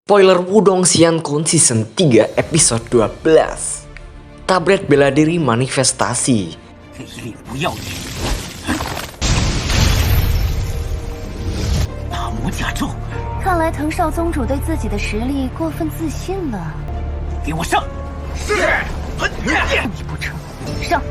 Spoiler Wudong Xiankun Season 3 Episode 12. Tablet bela diri manifestasi. 这一律不要脸！大魔甲胄，看来藤少宗主对自己的实力过分自信了。给我上！是。你不成，上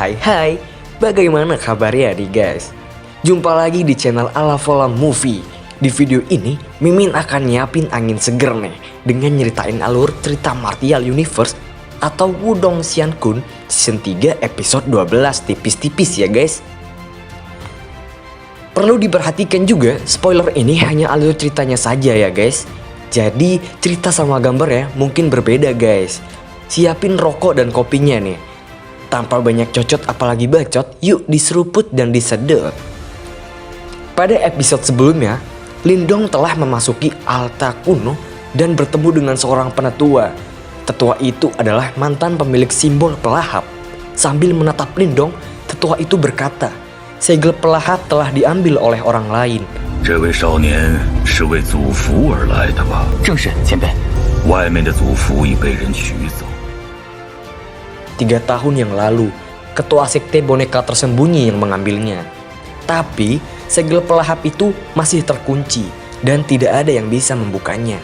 ！Hai, bagaimana kabarnya nih guys? Jumpa lagi di channel Alavola Movie. Di video ini, Mimin akan nyiapin angin seger nih dengan nyeritain alur cerita Martial Universe atau Wudong Xiankun Season 3 Episode 12 tipis-tipis ya guys. Perlu diperhatikan juga, spoiler ini hanya alur ceritanya saja ya guys. Jadi cerita sama gambarnya mungkin berbeda guys. Siapin rokok dan kopinya nih. Tanpa banyak cocot apalagi bacot, yuk diseruput dan disedot. Pada episode sebelumnya, Lindong telah memasuki altar kuno dan bertemu dengan seorang penetua. Tetua itu adalah mantan pemilik simbol pelahap. Sambil menatap Lindong, tetua itu berkata, segel pelahap telah diambil oleh orang lain. 这位少年是为祖符而来的吧？正是，前辈。外面的祖符已被人取走。 3 tahun yang lalu, ketua sekte boneka tersembunyi yang mengambilnya. Tapi, segel pelahap itu masih terkunci dan tidak ada yang bisa membukanya.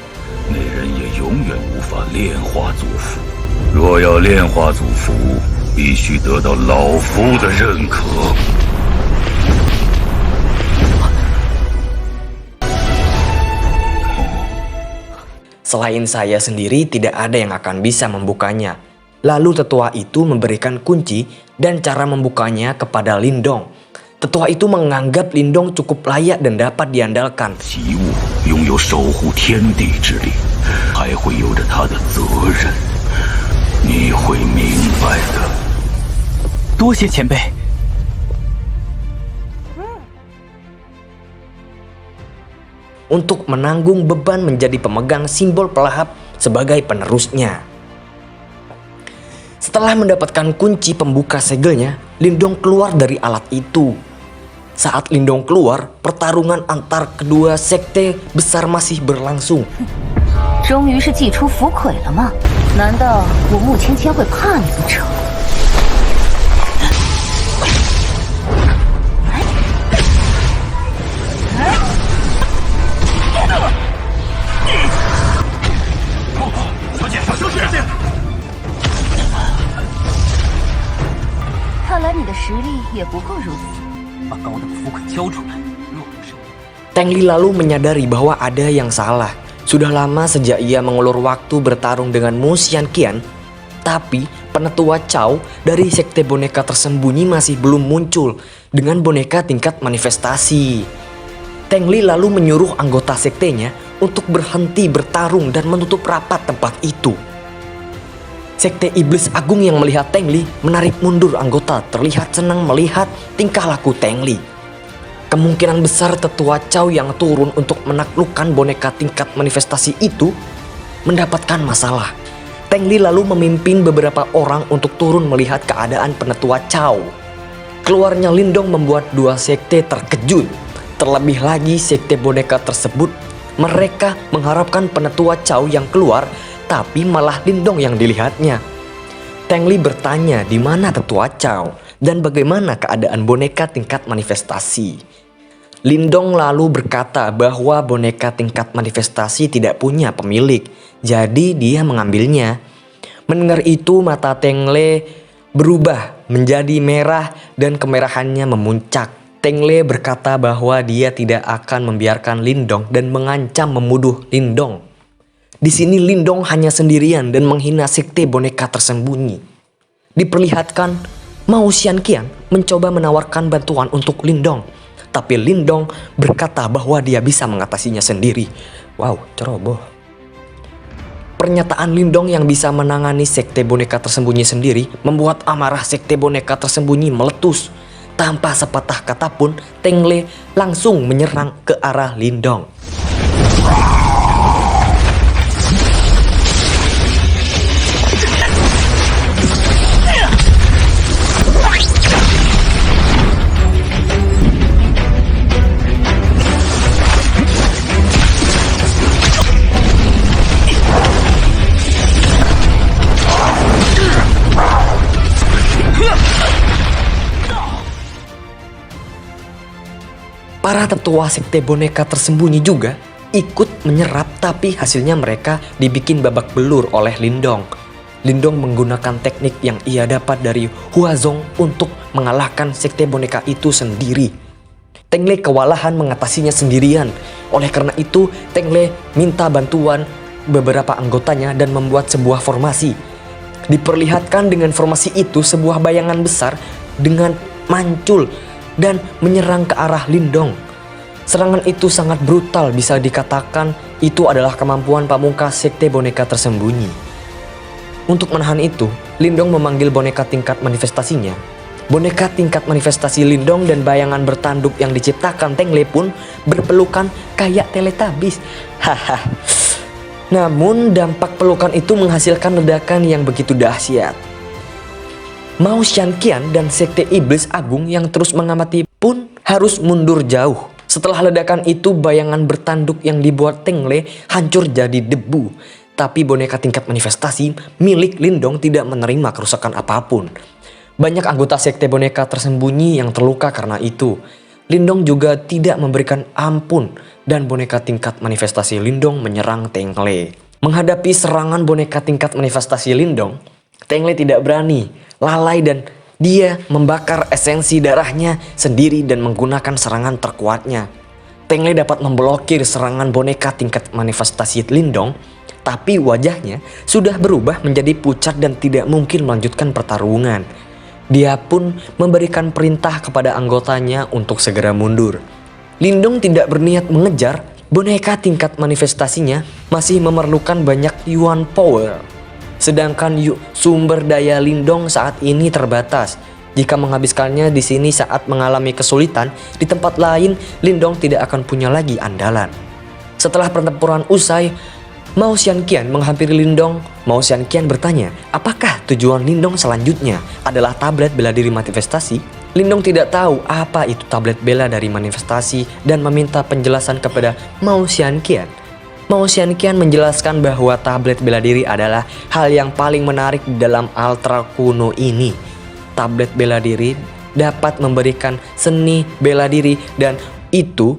那人也永远无法炼化祖符。若要炼化祖符，必须得到老夫的认可。 Selain saya sendiri, tidak ada yang akan bisa membukanya. Lalu tetua itu memberikan kunci dan cara membukanya kepada Lindong. Tetua itu menganggap Lindong cukup layak dan dapat diandalkan. 习物拥有守护天地之力，还会有着他的责任。你会明白的。多谢前辈。 Untuk menanggung beban menjadi pemegang simbol pelahap sebagai penerusnya. Setelah mendapatkan kunci pembuka segelnya, Lindong keluar dari alat itu. Saat Lindong keluar, pertarungan antar kedua sekte besar masih berlangsung. 终于是祭出符魁了吗？难道我穆芊芊会怕你不成？ 看来你的实力也不过如此。把高等符魁交出来，若不是我。 Teng Li lalu menyadari bahwa ada yang salah. Sudah lama sejak ia mengulur waktu bertarung dengan Mu Xianqian, tapi penetua Cao dari sekte boneka tersembunyi masih belum muncul dengan boneka tingkat manifestasi. Teng Li lalu menyuruh anggota sektenya untuk berhenti bertarung dan menutup rapat tempat itu. Sekte Iblis Agung yang melihat Teng Li menarik mundur anggota, terlihat senang melihat tingkah laku Teng Li. Kemungkinan besar tetua Cao yang turun untuk menaklukkan boneka tingkat manifestasi itu mendapatkan masalah. Teng Li lalu memimpin beberapa orang untuk turun melihat keadaan penetua Cao. Keluarnya Lindong membuat dua sekte terkejut. Terlebih lagi sekte boneka tersebut, mereka mengharapkan penetua Cao yang keluar, tapi malah Lindong yang dilihatnya. Teng Li bertanya di mana tetua Cao dan bagaimana keadaan boneka tingkat manifestasi. Lindong lalu berkata bahwa boneka tingkat manifestasi tidak punya pemilik, jadi dia mengambilnya. Mendengar itu mata Teng Li berubah menjadi merah dan kemerahannya memuncak. Teng Li berkata bahwa dia tidak akan membiarkan Lindong dan mengancam memuduh Lindong. Di sini Lindong hanya sendirian dan menghina sekte boneka tersembunyi. Diperlihatkan Mu Xianqian mencoba menawarkan bantuan untuk Lindong, tapi Lindong berkata bahwa dia bisa mengatasinya sendiri. Wow, ceroboh. Pernyataan Lindong yang bisa menangani sekte boneka tersembunyi sendiri membuat amarah sekte boneka tersembunyi meletus. Tanpa sepatah kata pun, Teng Li langsung menyerang ke arah Lindong. Para tetua sekte boneka tersembunyi juga ikut menyerap, tapi hasilnya mereka dibikin babak belur oleh Lindong. Lindong menggunakan teknik yang ia dapat dari Huazong untuk mengalahkan sekte boneka itu sendiri. Tengle kewalahan mengatasinya sendirian. Oleh karena itu, Tengle minta bantuan beberapa anggotanya dan membuat sebuah formasi. Diperlihatkan dengan formasi itu sebuah bayangan besar dengan mancul dan menyerang ke arah Lindong. Serangan itu sangat brutal, bisa dikatakan itu adalah kemampuan pamungkas sekte boneka tersembunyi. Untuk menahan itu, Lindong memanggil boneka tingkat manifestasinya. Boneka tingkat manifestasi Lindong dan bayangan bertanduk yang diciptakan Tengle pun berpelukan kayak Teletubbies. Haha. Namun dampak pelukan itu menghasilkan ledakan yang begitu dahsyat. Mao Xianqian dan sekte iblis agung yang terus mengamati pun harus mundur jauh. Setelah ledakan itu, bayangan bertanduk yang dibuat Tengle hancur jadi debu. Tapi boneka tingkat manifestasi milik Lindong tidak menerima kerusakan apapun. Banyak anggota sekte boneka tersembunyi yang terluka karena itu. Lindong juga tidak memberikan ampun dan boneka tingkat manifestasi Lindong menyerang Tengle. Menghadapi serangan boneka tingkat manifestasi Lindong, Tengle tidak berani, lalai dan dia membakar esensi darahnya sendiri dan menggunakan serangan terkuatnya. Tengle dapat memblokir serangan boneka tingkat manifestasi Lindong, tapi wajahnya sudah berubah menjadi pucat dan tidak mungkin melanjutkan pertarungan. Dia pun memberikan perintah kepada anggotanya untuk segera mundur. Lindong tidak berniat mengejar, boneka tingkat manifestasinya masih memerlukan banyak Yuan Power. Sedangkan sumber daya Lindong saat ini terbatas. Jika menghabiskannya di sini saat mengalami kesulitan, di tempat lain Lindong tidak akan punya lagi andalan. Setelah pertempuran usai, Mao Xianqian menghampiri Lindong. Mao Xianqian bertanya, apakah tujuan Lindong selanjutnya adalah tablet bela diri manifestasi? Lindong tidak tahu apa itu tablet bela dari manifestasi dan meminta penjelasan kepada Mao Xianqian. Mao Xianqian menjelaskan bahwa tablet bela diri adalah hal yang paling menarik di dalam Ultra kuno ini. Tablet bela diri dapat memberikan seni bela diri dan itu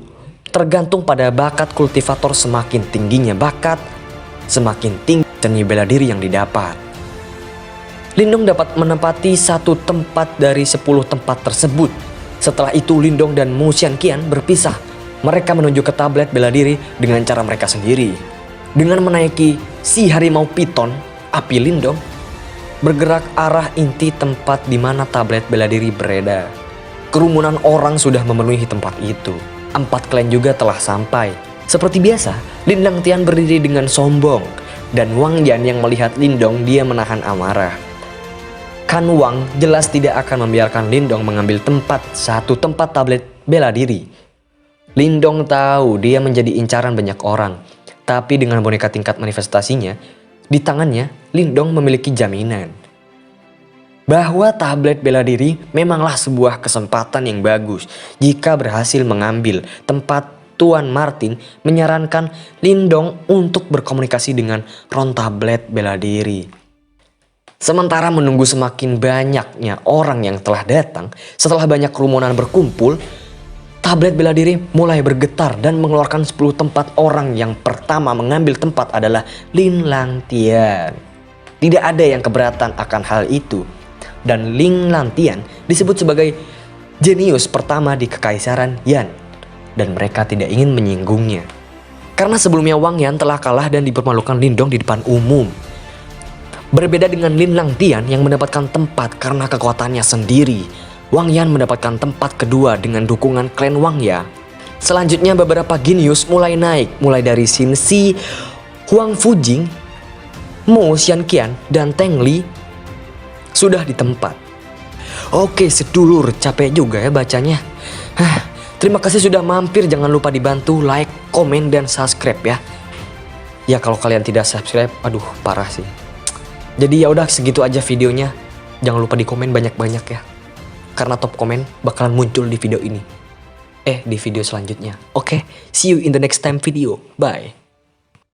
tergantung pada bakat kultivator. Semakin tingginya bakat, semakin tinggi seni bela diri yang didapat. Lindong dapat menempati satu tempat dari 10 tempat tersebut. Setelah itu Lindong dan Mao Xianqian berpisah. Mereka menuju ke tablet bela diri dengan cara mereka sendiri. Dengan menaiki si harimau piton, api Lindong bergerak arah inti tempat di mana tablet bela diri beredar. Kerumunan orang sudah memenuhi tempat itu. 4 klan juga telah sampai. Seperti biasa, Lin Langtian berdiri dengan sombong, dan Wang Yan yang melihat Lindong dia menahan amarah. Kan Wang jelas tidak akan membiarkan Lindong mengambil satu tempat tablet bela diri. Lindong tahu dia menjadi incaran banyak orang, tapi dengan boneka tingkat manifestasinya di tangannya, Lindong memiliki jaminan bahwa tablet bela diri memanglah sebuah kesempatan yang bagus. Jika berhasil mengambil tempat, Tuan Martin menyarankan Lindong untuk berkomunikasi dengan Ron tablet bela diri. Sementara menunggu semakin banyaknya orang yang telah datang, setelah banyak kerumunan berkumpul, tablet bela diri mulai bergetar dan mengeluarkan 10 tempat. Orang yang pertama mengambil tempat adalah Lin Langtian. Tidak ada yang keberatan akan hal itu. Dan Lin Langtian disebut sebagai jenius pertama di Kekaisaran Yan. Dan mereka tidak ingin menyinggungnya. Karena sebelumnya Wang Yan telah kalah dan dipermalukan Lindong di depan umum. Berbeda dengan Lin Langtian yang mendapatkan tempat karena kekuatannya sendiri, Wang Yan mendapatkan tempat kedua dengan dukungan klan Wang Ya. Selanjutnya beberapa genius mulai naik, mulai dari Xin Si, Huang Fujing, Mao Xianqian, dan Teng Li sudah di tempat. Oke sedulur, capek juga ya bacanya. Terima kasih sudah mampir, jangan lupa dibantu like, komen, dan subscribe ya. Ya kalau kalian tidak subscribe, aduh parah sih. Jadi ya udah segitu aja videonya. Jangan lupa di komen banyak-banyak ya. Karena top komen bakalan muncul di video ini. Di video selanjutnya. Oke, see you in the next time video. Bye.